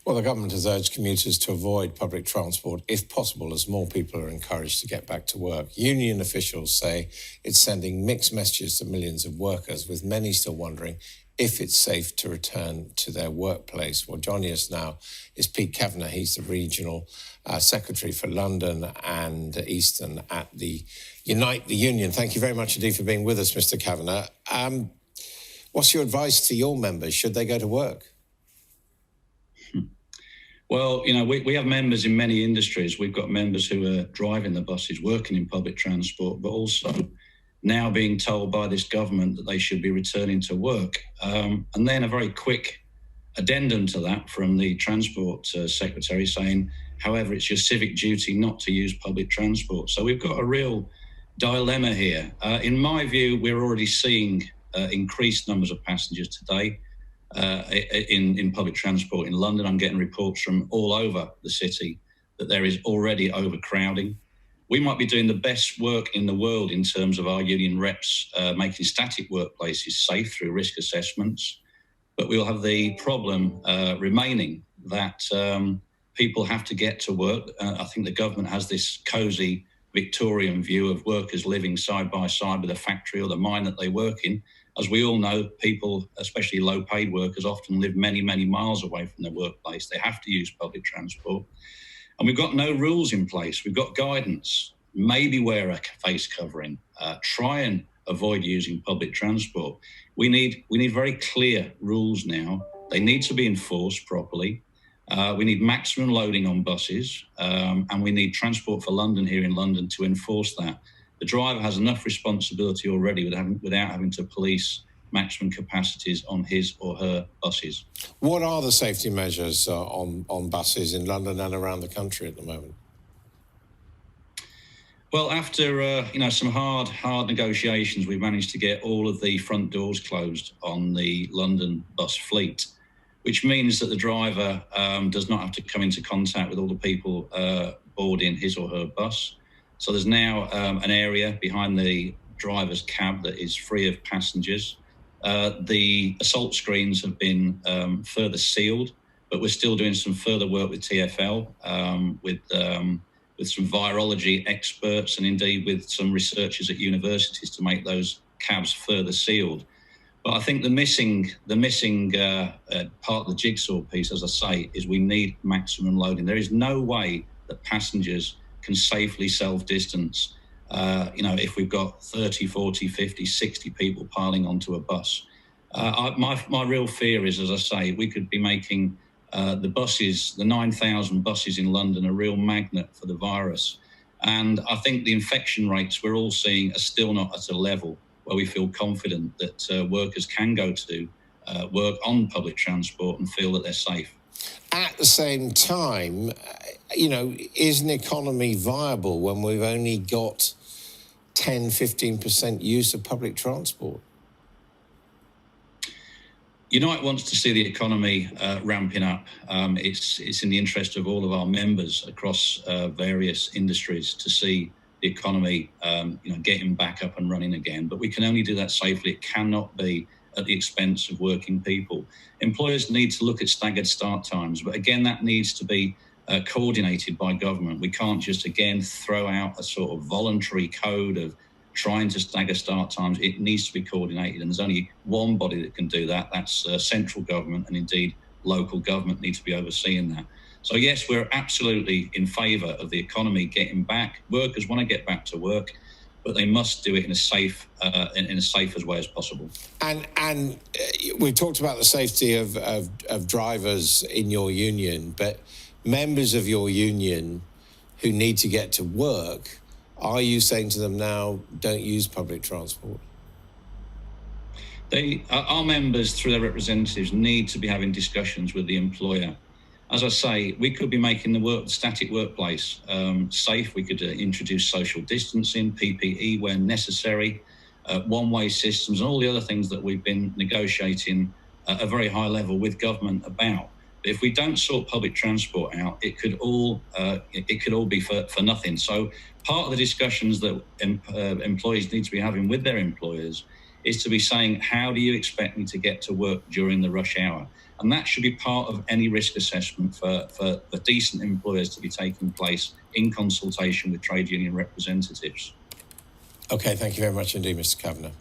Well, the government has urged commuters to avoid public transport if possible, as more people are encouraged to get back to work. Union officials say it's sending mixed messages to millions of workers, with many still wondering if it's safe to return to their workplace. Well, joining us now is Pete Kavanagh. He's the regional secretary for London and Eastern at the Unite the Union. Thank you very much indeed for being with us, Mr. Kavanagh. What's your advice to your members? Should they go to work? Well, you know, we have members in many industries. We've got members who are driving the buses, working in public transport, but also now being told by this government that they should be returning to work. And then a very quick addendum to that from the Transport Secretary saying, however, it's your civic duty not to use public transport. So we've got a real dilemma here. In my view, we're already seeing increased numbers of passengers today. In public transport in London. I'm getting reports from all over the city that there is already overcrowding. We might be doing the best work in the world in terms of our union reps making static workplaces safe through risk assessments, but we'll have the problem remaining that people have to get to work. I think the government has this cosy Victorian view of workers living side by side with a factory or the mine that they work in. As we all know, people, especially low-paid workers, often live many, many miles away from their workplace. They have to use public transport. And we've got no rules in place. We've got guidance. Maybe wear a face covering. Try and avoid using public transport. We need very clear rules now. They need to be enforced properly. We need maximum loading on buses, and we need Transport for London here in London to enforce that. The driver has enough responsibility already without having to police maximum capacities on his or her buses. What are the safety measures on buses in London and around the country at the moment? Well, after some hard negotiations, we've managed to get all of the front doors closed on the London bus fleet, which means that the driver does not have to come into contact with all the people boarding his or her bus. So there's now an area behind the driver's cab that is free of passengers. The assault screens have been further sealed, but we're still doing some further work with TfL, with some virology experts and indeed with some researchers at universities to make those cabs further sealed. But I think the missing part of the jigsaw piece, as I say, is we need maximum loading. There is no way that passengers can safely self-distance, if we've got 30, 40, 50, 60 people piling onto a bus. My real fear is, as I say, we could be making the 9,000 buses in London a real magnet for the virus. And I think the infection rates we're all seeing are still not at a level where we feel confident that workers can go to work on public transport and feel that they're safe. At the same time, is an economy viable when we've only got 10, 15% use of public transport? Unite wants to see the economy ramping up. It's in the interest of all of our members across various industries to see the economy getting back up and running again. But we can only do that safely. It cannot be at the expense of working people. Employers need to look at staggered start times, but again, that needs to be coordinated by government. We can't just, again, throw out a sort of voluntary code of trying to stagger start times. It needs to be coordinated, and there's only one body that can do that. That's central government, and indeed local government need to be overseeing that. So yes, we're absolutely in favour of the economy getting back. Workers want to get back to work, but they must do it in a safe, as way as possible. And we've talked about the safety of drivers in your union, but members of your union who need to get to work, are you saying to them now, don't use public transport? Our members, through their representatives, need to be having discussions with the employer. As I say, we could be making the static workplace safe. We could introduce social distancing, PPE where necessary, one-way systems, and all the other things that we've been negotiating at a very high level with government about. But if we don't sort public transport out, it could all be for nothing. So part of the discussions that employees need to be having with their employers is to be saying, how do you expect me to get to work during the rush hour? And that should be part of any risk assessment for decent employers to be taking place in consultation with trade union representatives. Okay, thank you very much indeed, Mr. Kavanagh.